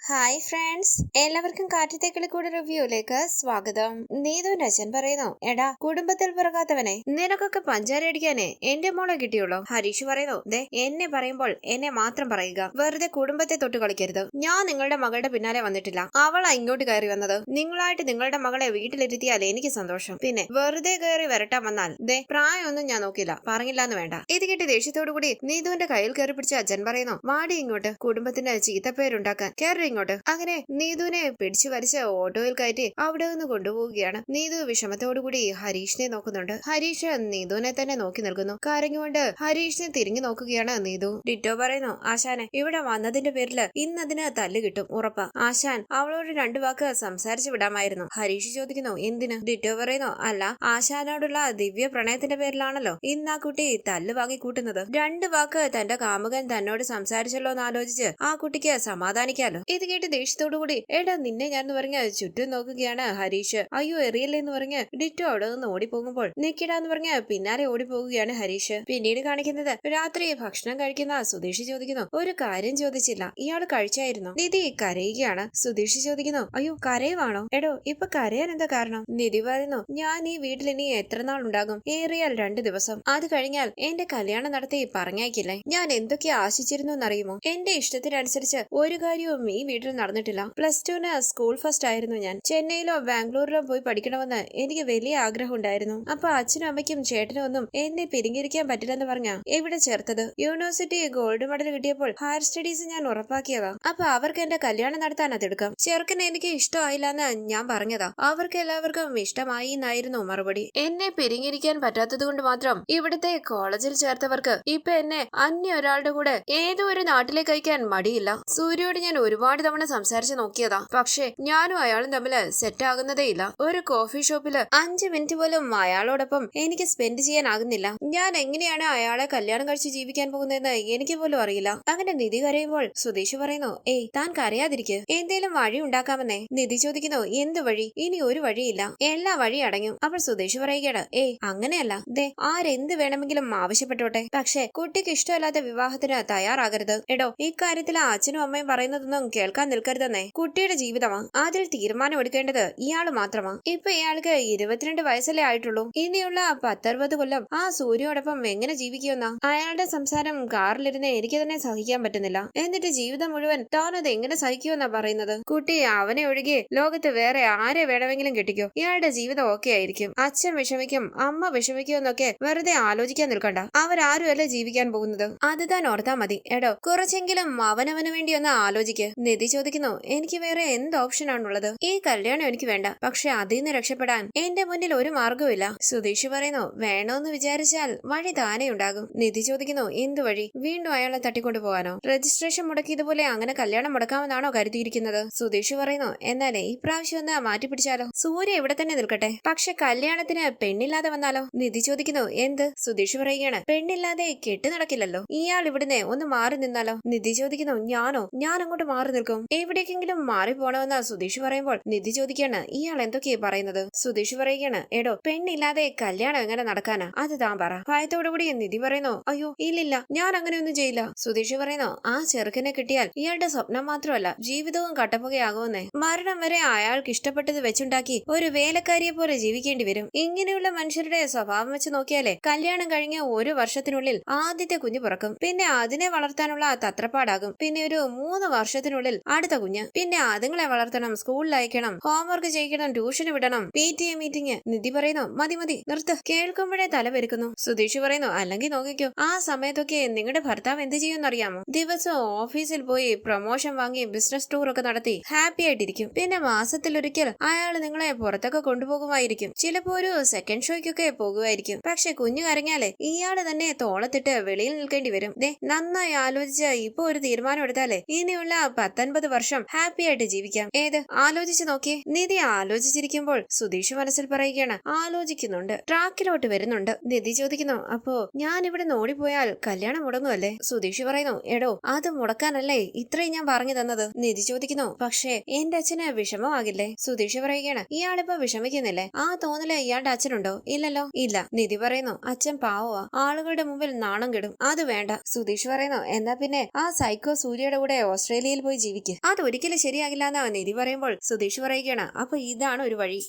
Hi friends, എല്ലാവർക്കും കാറ്റത്തേക്കളി കൂടെ റിവ്യൂയിലേക്ക് സ്വാഗതം. നീതുവിന്റെ അച്ഛൻ പറയുന്നു, എടാ കുടുംബത്തിൽ പിറക്കാത്തവനെ നിനക്കൊക്കെ പഞ്ചാര അടിക്കാനേ എന്റെ മോളെ കിട്ടിയുള്ളൂ. ഹരീഷ് പറയുന്നു, ദേ എന്നെ പറയുമ്പോൾ എന്നെ മാത്രം പറയുക, വെറുതെ കുടുംബത്തെ തൊട്ട് കളിക്കരുത്. ഞാൻ നിങ്ങളുടെ മകളുടെ പിന്നാലെ വന്നിട്ടില്ല, അവളാ ഇങ്ങോട്ട് കയറി വന്നത്. നിങ്ങളായിട്ട് നിങ്ങളുടെ മകളെ വീട്ടിലിരുത്തിയാൽ എനിക്ക് സന്തോഷം. പിന്നെ വെറുതെ കയറി വരട്ടാൻ വന്നാൽ ദേ പ്രായമൊന്നും ഞാൻ നോക്കില്ല, പറഞ്ഞില്ലാന്ന് വേണ്ട. ഇത് കേട്ട് ദേഷ്യത്തോടു കൂടി നീതുവിന്റെ കയ്യിൽ കയറി പിടിച്ച അച്ഛൻ പറയുന്നു, വാടി ഇങ്ങോട്ട്, കുടുംബത്തിന് ചീത്തപ്പേരുണ്ടാക്കാൻ കയറി ഇങ്ങോട്ട്. അങ്ങനെ നീതുവിനെ പിടിച്ചു വലിച്ച് ഓട്ടോയിൽ കയറ്റി അവിടെ നിന്ന് കൊണ്ടുപോവുകയാണ്. നീതു വിഷമത്തോടുകൂടി ഹരീഷിനെ നോക്കുന്നുണ്ട്. ഹരീഷ് നീതുവിനെ തന്നെ നോക്കി നിൽക്കുന്നു. കരഞ്ഞുകൊണ്ട് ഹരീഷിനെ തിരിഞ്ഞു നോക്കുകയാണ് നീതു. ഡിറ്റോ പറയുന്നു, ആശാനെ ഇവിടെ വന്നതിന്റെ പേരില് ഇന്നതിന് തല്ല് കിട്ടും ഉറപ്പാ. ആശാൻ അവളോട് രണ്ടു വാക്ക് സംസാരിച്ചു വിടാമായിരുന്നു. ഹരീഷ് ചോദിക്കുന്നു, എന്തിന്? ഡിറ്റോ പറയുന്നു, അല്ല ആശാനോടുള്ള ദിവ്യ പ്രണയത്തിന്റെ പേരിലാണല്ലോ ഇന്ന് ആ കുട്ടി തല്ല് വാങ്ങി കൂട്ടുന്നത്. രണ്ടു വാക്ക് തന്റെ കാമുകൻ തന്നോട് സംസാരിച്ചല്ലോ എന്ന് ആലോചിച്ച് ആ കുട്ടിക്ക് സമാധാനിക്കാലോ. ഇത് കേട്ട് ദേഷ്യത്തോടു കൂടി, എടാ നിന്നെ ഞാൻ പറഞ്ഞ് ചുറ്റും നോക്കുകയാണ് ഹരീഷ്. അയ്യോ എറിയല്ലേ എന്ന് പറഞ്ഞ് ഡിറ്റോ അവിടെ നിന്ന് ഓടിപ്പോകുമ്പോൾ നിക്കിടാന്ന് പറഞ്ഞ് പിന്നാലെ ഓടിപ്പോകുകയാണ് ഹരീഷ്. പിന്നീട് കാണിക്കുന്നത് രാത്രി ഭക്ഷണം കഴിക്കുന്ന സുധീഷ് ചോദിക്കുന്നു, ഒരു കാര്യം ചോദിച്ചില്ല, ഇയാള് കഴിച്ചായിരുന്നു? നിധി കരയുകയാണ്. സുധീഷ് ചോദിക്കുന്നു, അയ്യോ കരയുവാണോ? എടോ ഇപ്പൊ കരയാൻ എന്താ കാരണം? നിധി പറയുന്നു, ഞാൻ ഈ വീട്ടിൽ ഇനി എത്ര നാൾ ഉണ്ടാകും? ഏറിയാൽ 2 ദിവസം. അത് കഴിഞ്ഞാൽ എന്റെ കല്യാണം നടത്തി പറഞ്ഞയക്കില്ലേ? ഞാൻ എന്തൊക്കെ ആശിച്ചിരുന്നു എന്നറിയുമോ? എന്റെ ഇഷ്ടത്തിനനുസരിച്ച് ഒരു കാര്യവും ഈ വീട്ടിൽ നടന്നിട്ടില്ല. +2 സ്കൂൾ ഫസ്റ്റ് ആയിരുന്നു ഞാൻ. ചെന്നൈയിലോ ബാംഗ്ലൂരിലോ പോയി പഠിക്കണമെന്ന് എനിക്ക് വലിയ ആഗ്രഹം ഉണ്ടായിരുന്നു. അപ്പൊ അച്ഛനും അമ്മയ്ക്കും ചേട്ടനും ഒന്നും എന്നെ പിരിഞ്ഞിരിക്കാൻ പറ്റില്ലെന്ന് പറഞ്ഞ ഇവിടെ ചേർത്തത്. യൂണിവേഴ്സിറ്റി ഗോൾഡ് മെഡൽ കിട്ടിയപ്പോൾ ഹയർ സ്റ്റഡീസ് ഞാൻ ഉറപ്പാക്കിയതാ. അപ്പൊ അവർക്ക് എന്റെ കല്യാണം നടത്താൻ അതെടുക്കാം. ചെറുക്കൻ എനിക്ക് ഇഷ്ടമായില്ലെന്ന് ഞാൻ പറഞ്ഞതാ. അവർക്ക് എല്ലാവർക്കും ഇഷ്ടമായി എന്നായിരുന്നു മറുപടി. എന്നെ പിരിഞ്ഞിരിക്കാൻ പറ്റാത്തത് കൊണ്ട് മാത്രം ഇവിടുത്തെ കോളേജിൽ ചേർത്തവർക്ക് ഇപ്പൊ എന്നെ അന്യ ഒരാളുടെ കൂടെ ഏതോ ഒരു നാട്ടിലേക്ക് അയക്കാൻ മടിയില്ല. സൂര്യയോട് ഞാൻ ഒരുപാട് തവണ സംസാരിച്ചു നോക്കിയതാ, പക്ഷെ ഞാനും അയാളും തമ്മില് സെറ്റ് ആകുന്നതേ ഇല്ല. ഒരു കോഫി ഷോപ്പില് 5 മിനിറ്റ് പോലും അയാളോടൊപ്പം എനിക്ക് സ്പെൻഡ് ചെയ്യാനാകുന്നില്ല. ഞാൻ എങ്ങനെയാണ് അയാളെ കല്യാണം കഴിച്ച് ജീവിക്കാൻ പോകുന്നതെന്ന് എനിക്ക് പോലും അറിയില്ല. അങ്ങനെ നിധി കരയുമ്പോൾ സുധീഷ് പറയുന്നു, ഏയ് താൻ കരയാതിരിക്ക്, എന്തേലും വഴി ഉണ്ടാക്കാമെന്നേ. നിധി ചോദിക്കുന്നു, എന്ത് വഴി? ഇനി ഒരു വഴിയില്ല, എല്ലാ വഴി അടഞ്ഞു. അപ്പോൾ സുധീഷ് പറയുകയാണ്, ഏയ് അങ്ങനെയല്ല, ദേ ആരെന്ത് വേണമെങ്കിലും ആവശ്യപ്പെട്ടോട്ടെ, പക്ഷെ കുട്ടിക്ക് ഇഷ്ടമല്ലാത്ത വിവാഹത്തിന് തയ്യാറാകരുത്. എടോ ഇക്കാര്യത്തിൽ അച്ഛനും അമ്മയും പറയുന്നതൊന്നും കേൾക്കാൻ നിൽക്കരുതെന്നേ. കുട്ടിയുടെ ജീവിതമാ, അതിൽ തീരുമാനം എടുക്കേണ്ടത് ഇയാള് മാത്രമാ. ഇപ്പൊ ഇയാൾക്ക് 22 വയസ്സല്ലേ ആയിട്ടുള്ളൂ. ഇനിയുള്ള 10-60 കൊല്ലം ആ സൂര്യയോടൊപ്പം എങ്ങനെ ജീവിക്കുമെന്ന അയാളുടെ സംസാരം കാറിലിരുന്ന് എനിക്ക് തന്നെ സഹിക്കാൻ പറ്റുന്നില്ല. എന്നിട്ട് ജീവിതം മുഴുവൻ താൻ അത് എങ്ങനെ സഹിക്കുമെന്നാ പറയുന്നത്? കുട്ടി അവനെ ഒഴികെ ലോകത്ത് വേറെ ആരെ വേണമെങ്കിലും കെട്ടിക്കോ, ഇയാളുടെ ജീവിതം ഓക്കെ ആയിരിക്കും. അച്ഛൻ വിഷമിക്കും, അമ്മ വിഷമിക്കും എന്നൊക്കെ വെറുതെ ആലോചിക്കാൻ നിൽക്കണ്ട. അവരാരുമല്ല ജീവിക്കാൻ പോകുന്നത്, അത് താൻ ഓർത്താ മതി. എടോ കുറച്ചെങ്കിലും അവനവന് വേണ്ടി ഒന്ന് ആലോചിക്ക്. നിധി ചോദിക്കുന്നു, എനിക്ക് വേറെ എന്ത് ഓപ്ഷൻ ആണുള്ളത്? ഈ കല്യാണം എനിക്ക് വേണ്ട, പക്ഷെ അതിൽ നിന്ന് രക്ഷപ്പെടാൻ എന്റെ മുന്നിൽ ഒരു മാർഗവുമില്ല. സുധീഷ് പറയുന്നു, വേണോന്ന് വിചാരിച്ചാൽ വഴി താനേ ഉണ്ടാകും. നിധി ചോദിക്കുന്നു, എന്ത് വഴി? വീണ്ടും അയാളെ തട്ടിക്കൊണ്ടു പോകാനോ? രജിസ്ട്രേഷൻ മുടക്കിയതുപോലെ അങ്ങനെ കല്യാണം മുടക്കാമെന്നാണോ കരുതിയിരിക്കുന്നത്? സുധീഷ് പറയുന്നു, എന്നാലേ ഇപ്രാവശ്യം ഒന്ന് മാറ്റി പിടിച്ചാലോ? സൂര്യ ഇവിടെ തന്നെ നിൽക്കട്ടെ, പക്ഷെ കല്യാണത്തിന് പെണ്ണില്ലാതെ വന്നാലോ? നിധി ചോദിക്കുന്നു, എന്ത്? സുധീഷ് പറയുകയാണ്, പെണ്ണില്ലാതെ കെട്ടി നടക്കില്ലല്ലോ. ഇയാൾ ഇവിടുന്ന് ഒന്ന് മാറി നിന്നാലോ? നിധി ചോദിക്കുന്നു, ഞാനോ? ഞാൻ അങ്ങോട്ട് മാറി നിൽക്കും, എവിടേക്കെങ്കിലും മാറി പോണമെന്ന് സുധീഷ് പറയുമ്പോൾ നിധി ചോദിക്കാണ്, ഇയാൾ എന്തൊക്കെയാ പറയുന്നത്? സുധീഷ് പറയുകയാണ്, എടോ പെണ്ണില്ലാതെ കല്യാണം എങ്ങനെ നടക്കാനാ? അത് താൻ പറ. ഭയത്തോടുകൂടി നിധി പറയുന്നു, അയ്യോ ഇല്ലില്ല, ഞാൻ അങ്ങനെയൊന്നും ചെയ്യില്ല. സുധീഷ് പറയുന്നു, ആ ചെറുക്കനെ കിട്ടിയാൽ ഇയാളുടെ സ്വപ്നം മാത്രമല്ല ജീവിതവും കട്ടപ്പുകയാകുമെന്നേ. മരണം വരെ അയാൾക്ക് ഇഷ്ടപ്പെട്ടത് വെച്ചുണ്ടാക്കി ഒരു വേലക്കാരിയെ പോലെ ജീവിക്കേണ്ടി വരും. ഇങ്ങനെയുള്ള മനുഷ്യരുടെ സ്വഭാവം വെച്ച് നോക്കിയാലേ കല്യാണം കഴിഞ്ഞ 1 വർഷത്തിനുള്ളിൽ ആദ്യത്തെ കുഞ്ഞ് പിറക്കും. പിന്നെ അതിനെ വളർത്താനുള്ള തത്രപ്പാടാകും. പിന്നെ ഒരു 3 വർഷത്തിനുള്ളിൽ അടുത്ത കുഞ്ഞ്. പിന്നെ അതുങ്ങളെ വളർത്തണം, സ്കൂളിൽ അയക്കണം, ഹോംവർക്ക് ചെയ്യിക്കണം, ട്യൂഷന് വിടണം, PTA മീറ്റിംഗ്. നിധി പറയുന്നു, മതി മതി നിർത്ത്, കേൾക്കുമ്പോഴേ തല പെരുക്കുന്നു. സുധീഷ് പറയുന്നു, അല്ലെങ്കിൽ നോക്കിക്കോ, ആ സമയത്തൊക്കെ നിങ്ങളുടെ ഭർത്താവ് എന്ത് ചെയ്യുമെന്നറിയാമോ? ദിവസവും ഓഫീസിൽ പോയി പ്രൊമോഷൻ വാങ്ങി ബിസിനസ് ടൂർ ഒക്കെ നടത്തി ഹാപ്പി ആയിട്ടിരിക്കും. പിന്നെ മാസത്തിലൊരിക്കൽ അയാൾ നിങ്ങളെ പുറത്തൊക്കെ കൊണ്ടുപോകുമായിരിക്കും. ചിലപ്പോ ഒരു സെക്കൻഡ് ഷോയ്ക്കൊക്കെ പോകുമായിരിക്കും. പക്ഷെ കുഞ്ഞു കരഞ്ഞാലേ ഇയാള് തന്നെ തോളത്തിട്ട് വെളിയിൽ നിൽക്കേണ്ടി വരും. ദേ നന്നായി ആലോചിച്ച് ഇപ്പൊ ഒരു തീരുമാനം എടുത്താലേ ഇനിയുള്ള 19 വർഷം ഹാപ്പി ആയിട്ട് ജീവിക്കാം. ഏത്? ആലോചിച്ച് നോക്കിയേ. നിധി ആലോചിച്ചിരിക്കുമ്പോൾ സുധീഷ് മനസ്സിൽ പറയുകയാണ്, ആലോചിക്കുന്നുണ്ട്, ട്രാക്കിലോട്ട് വരുന്നുണ്ട്. നിധി ചോദിക്കുന്നു, അപ്പോ ഞാൻ ഇവിടെ ഓടിപ്പോയാൽ കല്യാണം മുടങ്ങുമല്ലേ? സുധീഷ് പറയുന്നു, എടോ അത് മുടക്കാനല്ലേ ഇത്രയും ഞാൻ പറഞ്ഞു തന്നത്. നിധി ചോദിക്കുന്നു, പക്ഷേ എന്റെ അച്ഛന് വിഷമമാകില്ലേ? സുധീഷ് പറയുകയാണ്, ഇയാളിപ്പോ വിഷമിക്കുന്നില്ലേ? ആ തോന്നല് ഇയാളുടെ അച്ഛനുണ്ടോ? ഇല്ലല്ലോ. ഇല്ല. നിധി പറയുന്നു, അച്ഛൻ പാവമാ, ആളുകളുടെ മുമ്പിൽ നാണം കെടും, അത് വേണ്ട. സുധീഷ് പറയുന്നു, എന്നാ പിന്നെ ആ സൈക്കോ സൂര്യയുടെ കൂടെ ഓസ്ട്രേലിയയിൽ പോയി ജീവിക്കും. ജീവിക്ക്. അതൊരിക്കലും ശരിയാകില്ല എന്ന് നിധി പറയുമ്പോൾ സുധീഷ് പറയുകയാണ്, അപ്പൊ ഇതാണ് ഒരു വഴി.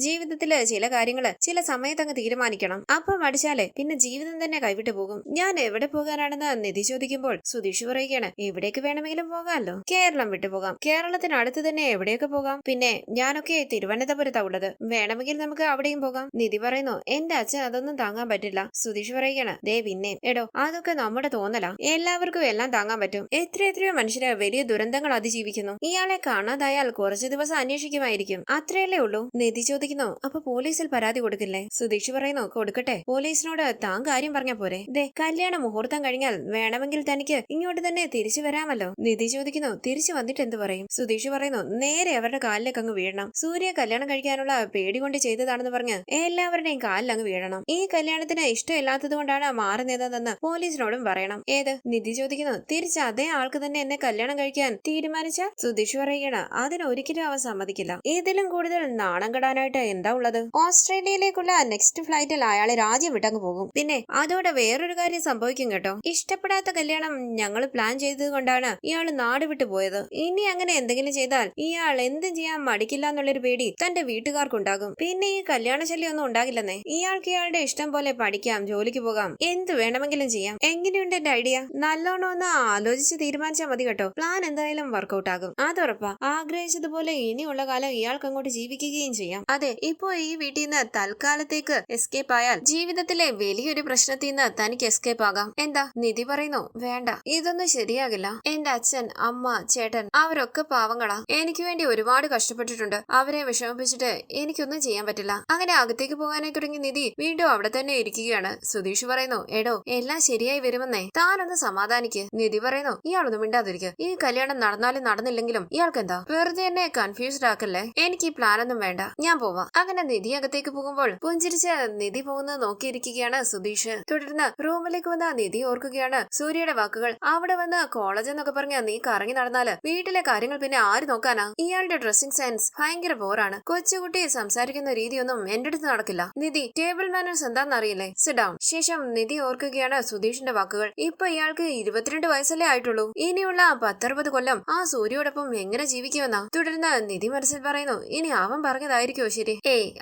ജീവിതത്തില് ചില കാര്യങ്ങള് ചില സമയത്ത് അങ്ങ് തീരുമാനിക്കണം. അപ്പൊ മടിച്ചാലേ പിന്നെ ജീവിതം തന്നെ കൈവിട്ടു പോകും. ഞാൻ എവിടെ പോകാനാണെന്ന് നിധി ചോദിക്കുമ്പോൾ സുധീഷ് പറയുകയാണ്, എവിടേക്ക് വേണമെങ്കിലും പോകാമല്ലോ. കേരളം വിട്ടുപോകാം. കേരളത്തിനടുത്ത് തന്നെ എവിടെയൊക്കെ പോകാം. പിന്നെ ഞാനൊക്കെ തിരുവനന്തപുരത്താ ഉള്ളത്. വേണമെങ്കിൽ നമുക്ക് അവിടെയും പോകാം. നിധി പറയുന്നു, എന്റെ അച്ഛൻ അതൊന്നും താങ്ങാൻ പറ്റില്ല. സുധീഷ് പറയുകയാണ്, പിന്നെ എടോ അതൊക്കെ നമ്മുടെ തോന്നലാ. എല്ലാവർക്കും എല്ലാം താങ്ങാൻ പറ്റും. എത്രയോ മനുഷ്യര് വലിയ ദുരന്തങ്ങൾ അതിജീവിക്കുന്നു. ഇയാളെ കാണാതായാൽ കുറച്ചു ദിവസം അന്വേഷിക്കുമായിരിക്കും. അത്രയല്ലേ ഉള്ളൂ. നിധി ചോദിക്കുന്നു, അപ്പൊ പോലീസിൽ പരാതി കൊടുക്കില്ലേ? സുധീഷ് പറയുന്നു, കൊടുക്കട്ടെ. പോലീസിനോട് താൻ കാര്യം പറഞ്ഞ പോരെ? കല്യാണ മുഹൂർത്തം കഴിഞ്ഞാൽ വേണമെങ്കിൽ തനിക്ക് ഇങ്ങോട്ട് തന്നെ തിരിച്ചു വരാമല്ലോ. നിധി ചോദിക്കുന്നു, തിരിച്ചു വന്നിട്ട് എന്ത് പറയും? സുധീഷ് പറയുന്നു, നേരെ അവരുടെ കാലിലേക്ക് അങ്ങ് വീഴണം. സൂര്യ കല്യാണം കഴിക്കാനുള്ള പേടി കൊണ്ട് ചെയ്തതാണെന്ന് പറഞ്ഞ് എല്ലാവരുടെയും കാലിൽ അങ്ങ് വീഴണം. ഈ കല്യാണത്തിന് ഇഷ്ടമില്ലാത്തത് കൊണ്ടാണ് മാറി നിന്നതെന്ന് പോലീസിനോടും പറയണം. ഏത്? നിധി ചോദിക്കുന്നു, തിരിച്ച് അതേ ആൾക്ക് തന്നെ എന്നെ കല്യാണം കഴിക്കാൻ തീരുമാനിച്ച? സുധീഷ് പറയുകയാണ്, അതിനൊരിക്കലും അവൻ സമ്മതിക്കില്ല. ഇതിലും കൂടുതൽ നാണം കെടാനായിട്ട് എന്താ ഉള്ളത്? ഓസ്ട്രേലിയയിലേക്കുള്ള നെക്സ്റ്റ് ഫ്ലൈറ്റിൽ അയാളെ രാജ്യം വിട്ടങ്ങ് പോകും. പിന്നെ അതോടെ വേറൊരു കാര്യം സംഭവിക്കും കേട്ടോ. ഇഷ്ടപ്പെടാത്ത കല്യാണം ഞങ്ങൾ പ്ലാൻ ചെയ്തത് കൊണ്ടാണ് ഇയാൾ നാട് വിട്ടു പോയത്. ഇനി അങ്ങനെ എന്തെങ്കിലും ചെയ്താൽ ഇയാൾ എന്തും ചെയ്യാൻ മടിക്കില്ല എന്നുള്ളൊരു പേടി തന്റെ വീട്ടുകാർക്കുണ്ടാകും. പിന്നെ ഈ കല്യാണ ശല്യം ഒന്നും ഉണ്ടാകില്ലെന്നേ. ഇയാൾക്ക് ഇയാളുടെ ഇഷ്ടം പോലെ പഠിക്കാം, ജോലിക്ക് പോകാം, എന്ത് വേണമെങ്കിലും ചെയ്യാം. എങ്ങനെയുണ്ട് എന്റെ ഐഡിയ? നല്ലോണം ഒന്ന് ആലോചിച്ച് തീരുമാനിച്ചാൽ മതി കേട്ടോ. പ്ലാൻ എന്തായാലും വർക്കൗട്ട് ആകും, അതുറപ്പാ. ആഗ്രഹിച്ചതുപോലെ ഇനിയുള്ള കാലം ഇയാൾക്ക് അങ്ങോട്ട് ജീവിക്കുകയും ചെയ്യാം. അതെ, ഇപ്പോ ഈ വീട്ടിൽ നിന്ന് തൽക്കാലത്തേക്ക് എസ്കേപ്പ് ആയാൽ ജീവിതത്തിലെ വലിയൊരു പ്രശ്നത്തിൽ നിന്ന് തനിക്ക് എസ്കേപ്പ് ആകാം. എന്താ? നിധി പറയുന്നു, വേണ്ട, ഇതൊന്നും ശരിയാകില്ല. എന്റെ അച്ഛൻ, അമ്മ, ചേട്ടൻ അവരൊക്കെ പാവങ്ങളാ. എനിക്ക് വേണ്ടി ഒരുപാട് കഷ്ടപ്പെട്ടിട്ടുണ്ട്. അവരെ വിഷമിപ്പിച്ചിട്ട് എനിക്കൊന്നും ചെയ്യാൻ പറ്റില്ല. അങ്ങനെ അകത്തേക്ക് പോകാനായി തുടങ്ങി നിധി വീണ്ടും അവിടെ തന്നെ ഇരിക്കുകയാണ്. സുധീഷ് പറയുന്നു, എടോ എല്ലാം ശരിയായി വരുമെന്നേ, താനൊന്ന് സമാധാനിക്ക്. നിധി പറയുന്നു, ഇയാളൊന്നും മിണ്ടാതിരിക്കുക. ഈ കല്യാണം നടന്നാലും നടന്നില്ലെങ്കിലും ഇയാൾക്ക് എന്താ? വെറുതെ എന്നെ കൺഫ്യൂസ്ഡ് ആക്കല്ലേ. എനിക്ക് ഈ പ്ലാൻ ഒന്നും വേണ്ട, ഞാൻ പോവാം. അങ്ങനെ നിധി അകത്തേക്ക് പോകുമ്പോൾ പുഞ്ചിരിച്ച് നിധി പോകുന്നത് നോക്കിയിരിക്കുകയാണ് സുധീഷ്. തുടർന്ന് റൂമിലേക്ക് വന്ന നിധി ഓർക്കുകയാണ് സൂര്യയുടെ വാക്കുകൾ. അവിടെ വന്ന് കോളേജ് എന്നൊക്കെ പറഞ്ഞ നീ കറങ്ങി നടന്നാല് വീട്ടിലെ കാര്യങ്ങൾ പിന്നെ ആര് നോക്കാനാ? ഇയാളുടെ ഡ്രസ്സിംഗ് സെൻസ് ഭയങ്കര ബോറാണ്. കൊച്ചുകുട്ടി സംസാരിക്കുന്ന രീതിയൊന്നും എന്റെ അടുത്ത് നടക്കില്ല. നിധി, ടേബിൾ മാനേഴ്സ് എന്താണെന്ന് അറിയില്ലേ? Sit down. ശേഷം നിധി ഓർക്കുകയാണ് സുധീഷിന്റെ വാക്കുകൾ. ഇപ്പൊ ഇയാൾക്ക് 22 വയസ്സല്ലേ ആയിട്ടുള്ളൂ. ഇനിയുള്ള 10-60 കൊല്ലം ആ സൂര്യയോടൊപ്പം എങ്ങനെ ജീവിക്കുമെന്നാ? തുടർന്ന് നിധി മനസ്സിൽ പറയുന്നു, ഇനി അവൻ പറഞ്ഞതായിരിക്കോ ശരി?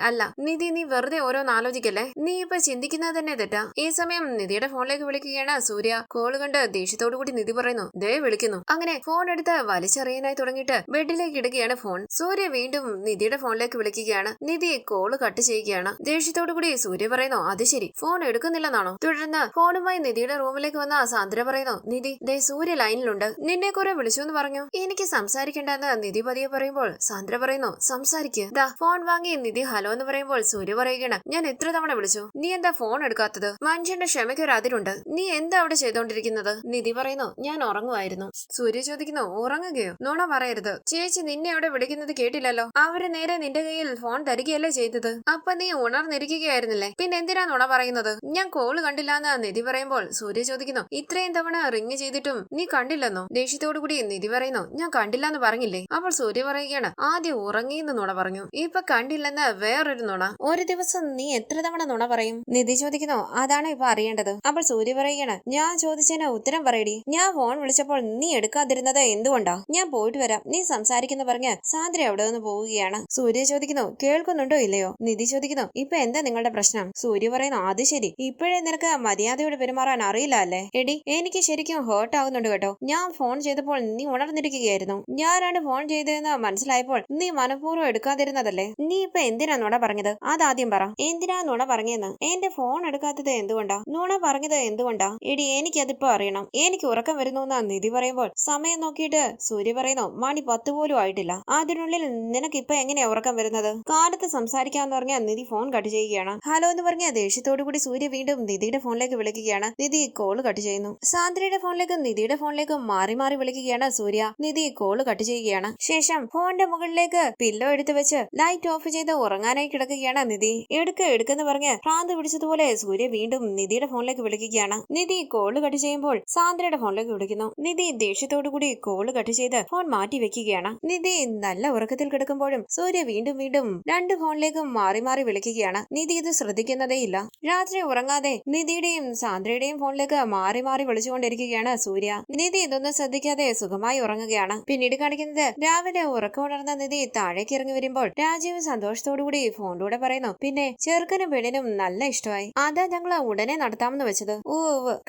അല്ല നിധി, നീ വെറുതെ ഓരോന്ന് ആലോചിക്കല്ലേ. നീ ഇപ്പൊ ചിന്തിക്കുന്നത് തന്നെ തെറ്റാ. ഈ സമയം നിധിയുടെ ഫോണിലേക്ക് വിളിക്കുകയാണ് സൂര്യ. കോള് കണ്ട് ദേഷ്യത്തോടു കൂടി നിധി പറയുന്നു, ദേ വിളിക്കുന്നു. അങ്ങനെ ഫോൺ എടുത്ത് വലിച്ചെറിയാനായി തുടങ്ങിയിട്ട് ബെഡിലേക്ക് ഇടുകയാണ് ഫോൺ. സൂര്യ വീണ്ടും നിധിയുടെ ഫോണിലേക്ക് വിളിക്കുകയാണ്. നിധി കോള് കട്ട് ചെയ്യുകയാണ്. ദേഷ്യത്തോടു കൂടി സൂര്യ പറയുന്നു, അത് ശരി, ഫോൺ എടുക്കുന്നില്ലെന്നാണോ? തുടർന്ന് ഫോണുമായി നിധിയുടെ റൂമിലേക്ക് വന്ന സാന്ദ്ര പറയുന്നു, നിധി, ദേ സൂര്യ ലൈനിലുണ്ട്, നിന്നെ കുറെ വിളിച്ചു എന്ന് പറഞ്ഞു. എനിക്ക് സംസാരിക്കണ്ടെന്ന് നിധി പതിയെ പറയുമ്പോൾ സാന്ദ്ര പറയുന്നു, സംസാരിക്ക്. ദാ ഫോൺ വാങ്ങി നിധി ഹലോ എന്ന് പറയുമ്പോൾ സൂര്യ പറയുകയാണ്, ഞാൻ എത്ര തവണ വിളിച്ചു, നീ എന്താ ഫോൺ എടുക്കാത്തത്? മനുഷ്യന്റെ ക്ഷമയ്ക്ക് ഒരു അതിരുണ്ട്. നീ എന്താ അവിടെ ചെയ്തോണ്ടിരിക്കുന്നത്? നിധി പറയുന്നു, ഞാൻ ഉറങ്ങുമായിരുന്നു. സൂര്യ ചോദിക്കുന്നു, ഉറങ്ങുകയോ? നുണ പറയരുത്. ചേച്ചി നിന്നെ അവിടെ വിളിക്കുന്നത് കേട്ടില്ലല്ലോ. അവര് നേരെ നിന്റെ കയ്യിൽ ഫോൺ തരികയല്ലേ ചെയ്തത്. അപ്പൊ നീ ഉണർന്നിരിക്കുകയായിരുന്നില്ലേ? പിന്നെ എന്തിനാ നുണ പറയുന്നത്? ഞാൻ കോള് കണ്ടില്ലാന്ന് നിധി പറയുമ്പോൾ സൂര്യ ചോദിക്കുന്നു, ഇത്രയും തവണ റിങ് ചെയ്തിട്ടും നീ കണ്ടില്ലെന്നോ? ദേഷ്യത്തോടു കൂടി നിധി പറയുന്നു, ഞാൻ കണ്ടില്ലാന്ന് പറഞ്ഞില്ലേ? അപ്പോൾ സൂര്യ പറയുകയാണ്, ആദ്യം ഉറങ്ങിയെന്ന് നുണ പറഞ്ഞു, ഇപ്പൊ കണ്ടില്ലെന്ന് വേറൊരു നുണ. ഒരു ദിവസം നീ എത്ര തവണ നുണ പറയും? നിധി ചോദിക്കുന്നു, അതാണ് ഇപ്പൊ അറിയേണ്ടത്. അപ്പോൾ സൂര്യ പറയുകയാണ്, ഞാൻ ചോദിച്ചതിന് ഉത്തരം പറയടി. ഞാൻ ഫോൺ വിളിച്ചപ്പോൾ നീ എടുക്കാതിരുന്നത് എന്തുകൊണ്ടാ? ഞാൻ പോയിട്ട് വരാം, നീ സംസാരിക്കുന്ന പറഞ്ഞ് സാന്ദ്ര അവിടെ നിന്ന് പോവുകയാണ്. സൂര്യ ചോദിക്കുന്നു, കേൾക്കുന്നുണ്ടോ ഇല്ലയോ? നിധി ചോദിക്കുന്നു, ഇപ്പൊ എന്താ നിങ്ങളുടെ പ്രശ്നം? സൂര്യ പറയുന്നു, അത് ശരി, ഇപ്പോഴേ നിനക്ക് മര്യാദയോട് പെരുമാറാൻ അറിയില്ല അല്ലേ? എടി, എനിക്ക് ശരിക്കും ഹേർട്ട് ആകുന്നുണ്ട് കേട്ടോ. ഞാൻ ഫോൺ ചെയ്തപ്പോൾ നീ ഉണർന്നിരിക്കുകയായിരുന്നു. ഞാനാണ് ഫോൺ ചെയ്തതെന്ന് മനസ്സിലായപ്പോൾ നീ മനഃപൂർവ്വം എടുക്കാതിരുന്നതല്ലേ? നീ ഇപ്പൊ എന്തിനാ നുണ പറഞ്ഞത്? അതാദ്യം പറ. എന്തിനാ നുണ പറഞ്ഞെന്ന്? എന്റെ ഫോൺ എടുക്കാത്തത് എന്തുകൊണ്ടാ? നുണ പറഞ്ഞത് എന്തുകൊണ്ടാ? എടി, എനിക്കതിപ്പോ അറിയണം. എനിക്ക് ഉറക്കം വരുന്നു എന്ന് നിധി പറയുമ്പോൾ സമയം നോക്കിയിട്ട് സൂര്യ പറയുന്നു, മണി 10 പോലും ആയിട്ടില്ല. അതിനുള്ളിൽ നിനക്ക് ഇപ്പൊ എങ്ങനെയാ ഉറക്കം വരുന്നത്? കാലത്ത് സംസാരിക്കാന്ന് പറഞ്ഞ നിധി ഫോൺ കട്ട് ചെയ്യുകയാണ്. ഹലോ എന്ന് പറഞ്ഞ ദേഷ്യത്തോടു കൂടി സൂര്യ വീണ്ടും നിധിയുടെ ഫോണിലേക്ക് വിളിക്കുകയാണ്. നിധി കോള് കട്ട് ചെയ്യുന്നു. സാന്ദ്രയുടെ ഫോണിലേക്കും നിധിയുടെ ഫോണിലേക്കും മാറി മാറി വിളിക്കുകയാണ് സൂര്യ. നിധി കോള് കട്ട് ചെയ്യുകയാണ്. ശേഷം ഫോണിന്റെ മുകളിലേക്ക് പില്ലോ എടുത്തു വെച്ച് ലൈറ്റ് ഓഫ് ചെയ്ത് ഉറങ്ങാനായി കിടക്കുകയാണ് നിധി. എടുക്കെന്ന് പറഞ്ഞ് ഭ്രാന്ത് പിടിച്ചതുപോലെ സൂര്യ വീണ്ടും നിധിയുടെ ഫോണിലേക്ക് വിളിക്കുകയാണ്. നിധി കോള് കട്ട് ചെയ്യുമ്പോൾ സാന്ദ്രയുടെ ഫോണിലേക്ക് വിളിക്കുന്നു. നിധി ദേഷ്യത്തോടു കൂടി കോള് കട്ട് ചെയ്ത് ഫോൺ മാറ്റി വെക്കുകയാണ്. നിധി നല്ല ഉറക്കത്തിൽ കിടക്കുമ്പോഴും സൂര്യ വീണ്ടും വീണ്ടും 2 ഫോണിലേക്കും മാറി മാറി വിളിക്കുകയാണ്. നിധി ഇത് ശ്രദ്ധിക്കുന്നതേയില്ല. രാത്രി ഉറങ്ങാതെ നിധിയുടെയും സാന്ദ്രയുടെയും ഫോണിലേക്ക് മാറി മാറി വിളിച്ചുകൊണ്ടിരിക്കുകയാണ് സൂര്യ. നിധി ഇതൊന്നും ശ്രദ്ധിക്കാതെ സുഖമായി ഉറങ്ങുക ഉറങ്ങുകയാണ്. പിന്നീട് കാണിക്കുന്നത് രാവിലെ ഉറക്കം ഉണർന്ന നിധി താഴേക്ക് ഇറങ്ങി വരുമ്പോൾ രാജീവ് സന്തോഷത്തോടുകൂടി ഫോണിലൂടെ പറയുന്നു, പിന്നെ ചെറുക്കനും പെണ്ണിനും നല്ല ഇഷ്ടമായി. അതാ ഞങ്ങൾ ഉടനെ നടത്താമെന്ന് വെച്ചത്. ഓ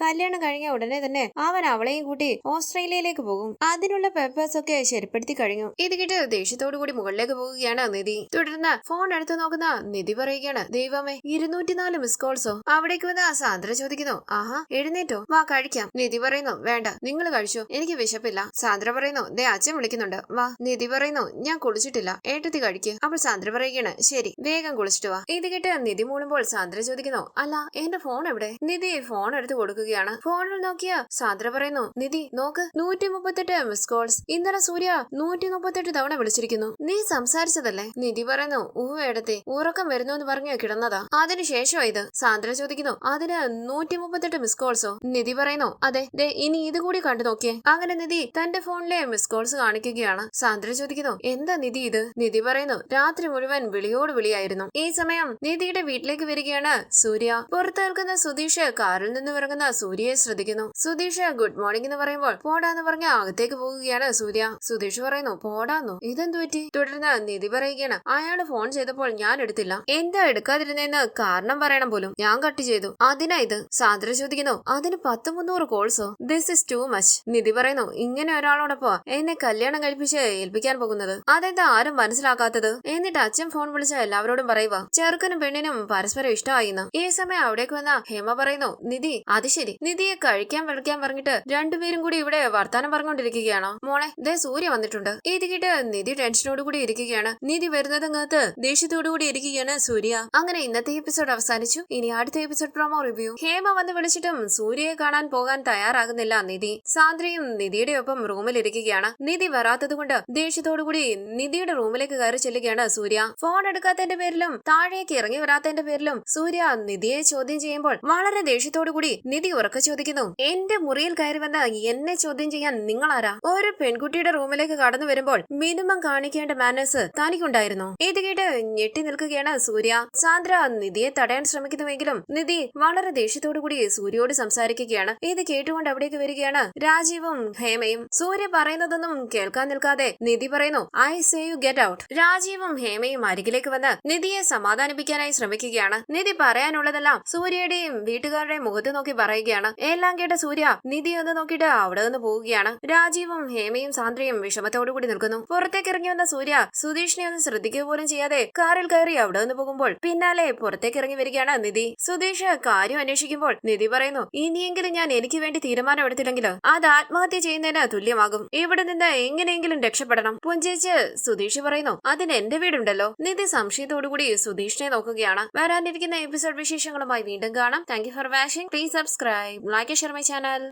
കല്യാണം കഴിഞ്ഞ ഉടനെ തന്നെ അവൻ അവളെയും കൂട്ടി ഓസ്ട്രേലിയയിലേക്ക് പോകും. അതിനുള്ള പേപ്പേഴ്സ് ഒക്കെ ശരിപ്പെടുത്തി കഴിഞ്ഞു. ഇത് കേട്ട് ദേഷ്യത്തോടു കൂടി മുകളിലേക്ക് പോകുകയാണ് നിധി. തുടർന്ന് ഫോൺ എടുത്തു നോക്കുന്ന നിധി പറയുകയാണ്, ദൈവമേ 204 മിസ് കോൾസോ. അവിടേക്ക് വന്ന സാന്ദ്ര ചോദിക്കുന്നു, ആഹാ എഴുന്നേറ്റോ, വാ കഴിക്കാം. നിധി പറയുന്നു, വേണ്ട നിങ്ങൾ കഴിച്ചോ, എനിക്ക് വിശപ്പില്ല. സാന്ദ്ര പറയുന്നു, ദേ അച്ഛൻ വിളിക്കുന്നുണ്ട്, വാ. നിധി പറയുന്നു, ഞാൻ കുളിച്ചിട്ടില്ല, ഏട്ടത്തി കഴിക്ക്. അപ്പോൾ സാന്ദ്ര പറയുകയാണ്, ശരി വേഗം കുളിച്ചിട്ട് വാ. ഇത് കേട്ട് നിധി മൂളുമ്പോൾ സാന്ദ്ര ചോദിക്കുന്നു, അല്ല എന്റെ ഫോൺ എവിടെ? നിധി ഫോൺ എടുത്ത് കൊടുക്കുകയാണ്. ഫോണിൽ നോക്കിയ സാന്ദ്ര പറയുന്നു, നിധി നോക്ക്, 138 മിസ് കോൾസ്. ഇന്നലെ സൂര്യ 138 തവണ വിളിച്ചിരിക്കുന്നു. നീ സംസാരിച്ചതല്ലേ? നിധി പറയുന്നു, ഏടത്തെ ഉറക്കം വരുന്നു എന്ന് പറഞ്ഞു കിടന്നതാ, അതിനുശേഷം ഇത്. സാന്ദ്ര ചോദിക്കുന്നു, അതിന് 138 മിസ് കോൾസോ? നിധി പറയുന്നു, അതെ, ദേ ഇനി ഇത് കൂടി കണ്ടു നോക്കിയേ. അങ്ങനെ നിധി തന്റെ ഫോണിലെ മിസ് കോൾസ് കാണിക്കുകയാണ്. സാന്ദ്ര ചോദിക്കുന്നു, എന്താ നിധി ഇത്? നിധി പറയുന്നു, രാത്രി മുഴുവൻ വിളിയോട് വിളിയായിരുന്നു. ഈ സമയം നിധിയുടെ വീട്ടിലേക്ക് വരികയാണ് സൂര്യ. പുറത്ത് നിൽക്കുന്ന സുധീഷ് കാറിൽ നിന്ന് ഇറങ്ങുന്ന സൂര്യയെ ശ്രദ്ധിക്കുന്നു. സുധീഷ് ഗുഡ് മോർണിംഗ് എന്ന് പറയുമ്പോൾ പോടാന്ന് പറഞ്ഞ അകത്തേക്ക് പോകുകയാണ് സൂര്യ. സുധീഷ് പറയുന്നു, പോടാന്നോ, ഇതെന്തു പറ്റി? തുടർന്ന് നിധി പറയുകയാണ്, അയാള് ഫോൺ ചെയ്തപ്പോൾ ഞാൻ എടുത്തില്ല. എന്താ എടുക്കാതിരുന്നേന്ന് കാരണം പറയണം പോലും, ഞാൻ കട്ട് ചെയ്തു, അതിനാ ഇത്. സാന്ദ്ര ചോദിക്കുന്നു, അതിന് 10-300 കോൾസോ? This is too much. Nidhi പറയുന്നു, ഇങ്ങനെ ഒരാളോടൊപ്പം എന്നെ കല്യാണം കഴിപ്പിച്ച് ഏൽപ്പിക്കാൻ പോകുന്നത് അതെന്താ ആരും മനസ്സിലാക്കാത്തത്? എന്നിട്ട് അച്ഛൻ ഫോൺ വിളിച്ച എല്ലാവരോടും പറയുക ചെറുക്കനും പെണ്ണിനും പരസ്പരം ഇഷ്ടമായിന്ന്. ഈ സമയം അവിടേക്ക് വന്ന ഹേമ പറയുന്നു, നിധി അത് ശരി, നിധിയെ കഴിക്കാൻ വിളിക്കാൻ പറഞ്ഞിട്ട് രണ്ടുപേരും കൂടി ഇവിടെ വർത്താനം പറഞ്ഞുകൊണ്ടിരിക്കുകയാണോ? മോളെ ദേ സൂര്യ വന്നിട്ടുണ്ട്. ഇത് കേട്ട് നിധി ടെൻഷനോട് കൂടി ഇരിക്കുകയാണ്. നിധി വരുന്നതങ്ങത്ത് ദേഷ്യത്തോടു കൂടി ഇരിക്കുകയാണ് സൂര്യ. അങ്ങനെ ഇന്നത്തെ എപ്പിസോഡ് അവസാനിച്ചു. ഇനി അടുത്ത എപ്പിസോഡ് പ്രൊമോ റിവ്യൂ. ഹേമ വന്ന് വിളിച്ചിട്ടും സൂര്യയെ കാണാൻ പോകാൻ തയ്യാറാകുന്നില്ല നിധി. സാന്ദ്രയും നിധിയുടെ ഒപ്പം റൂമിൽ ഇരിക്കുകയാണ്. നിധി വരാത്തത് കൊണ്ട് ദേഷ്യത്തോടു കൂടി നിധിയുടെ റൂമിലേക്ക് കയറി ചെല്ലുകയാണ് സൂര്യ. ഫോൺ എടുക്കാത്തതിന്റെ പേരിലും താഴേക്ക് ഇറങ്ങി വരാത്തതിന്റെ പേരിലും സൂര്യ നിധിയെ ചോദ്യം ചെയ്യുമ്പോൾ വളരെ ദേഷ്യത്തോടു കൂടി നിധി ഉറക്കെ ചോദിക്കുന്നു, എന്റെ മുറിയിൽ കയറി വന്ന് എന്നെ ചോദ്യം ചെയ്യാൻ നിങ്ങളാരാ? ഒരു പെൺകുട്ടിയുടെ റൂമിലേക്ക് കടന്നു വരുമ്പോൾ മിനിമം കാണിക്കേണ്ട മാനേഴ്സ് തനിക്കുണ്ടായിരുന്നു. ഇത് കേട്ട് ഞെട്ടി നിൽക്കുകയാണ് സൂര്യ. സാന്ദ്ര നിധിയെ തടയാൻ ശ്രമിക്കുന്നുവെങ്കിലും നിധി വളരെ ദേഷ്യത്തോടു കൂടി സൂര്യയോട് സംസാരിക്കുകയാണ്. ഇത് കേട്ടുകൊണ്ട് അവിടേക്ക് വരികയാണ് രാജീവും ഹേമയും. സൂര്യ പറയുന്നതൊന്നും കേൾക്കാൻ നിൽക്കാതെ നിധി പറയുന്നു, I say you get out. രാജീവും ഹേമയും അരികിലേക്ക് വന്ന് നിധിയെ സമാധാനിപ്പിക്കാനായി ശ്രമിക്കുകയാണ്. നിധി പറയാനുള്ളതെല്ലാം സൂര്യയുടെയും വീട്ടുകാരുടെയും മുഖത്ത് നോക്കി പറയുകയാണ്. എല്ലാം കേട്ട സൂര്യ നിധി ഒന്ന് നോക്കിയിട്ട് അവിടെ നിന്ന് പോവുകയാണ്. രാജീവും ഹേമയും സാന്ദ്രയും വിഷമത്തോടു കൂടി നിൽക്കുന്നു. പുറത്തേക്ക് ഇറങ്ങി വന്ന സൂര്യ സുധീഷിനെ ഒന്ന് ശ്രദ്ധിക്കുക പോലും ചെയ്യാതെ കാറിൽ കയറി അവിടെ നിന്ന് പോകുമ്പോൾ പിന്നാലെ പുറത്തേക്ക് ഇറങ്ങി വരികയാണ് നിധി. സുധീഷ് കാര്യം അന്വേഷിക്കുമ്പോൾ നിധി പറയുന്നു, ഇനിയെങ്കിലും ഞാൻ എനിക്ക് വേണ്ടി തീരുമാനം എടുത്തില്ലെങ്കിൽ അത് ആത്മഹത്യ ചെയ്യുന്നതിന് തുല്യമാകും. ഇവിടെ നിന്ന് എങ്ങനെയെങ്കിലും രക്ഷപ്പെടണം. പുഞ്ചിരിച്ച് സുധീഷ് പറയുന്നു, അതിന് എന്റെ വീടുണ്ടല്ലോ. നിധി സംശയത്തോടുകൂടി സുധീഷിനെ നോക്കുകയാണ്. വരാനിരിക്കുന്ന എപ്പിസോഡ് വിശേഷങ്ങളുമായി വീണ്ടും കാണാം. Thank you for watching. Please subscribe, like, share my channel.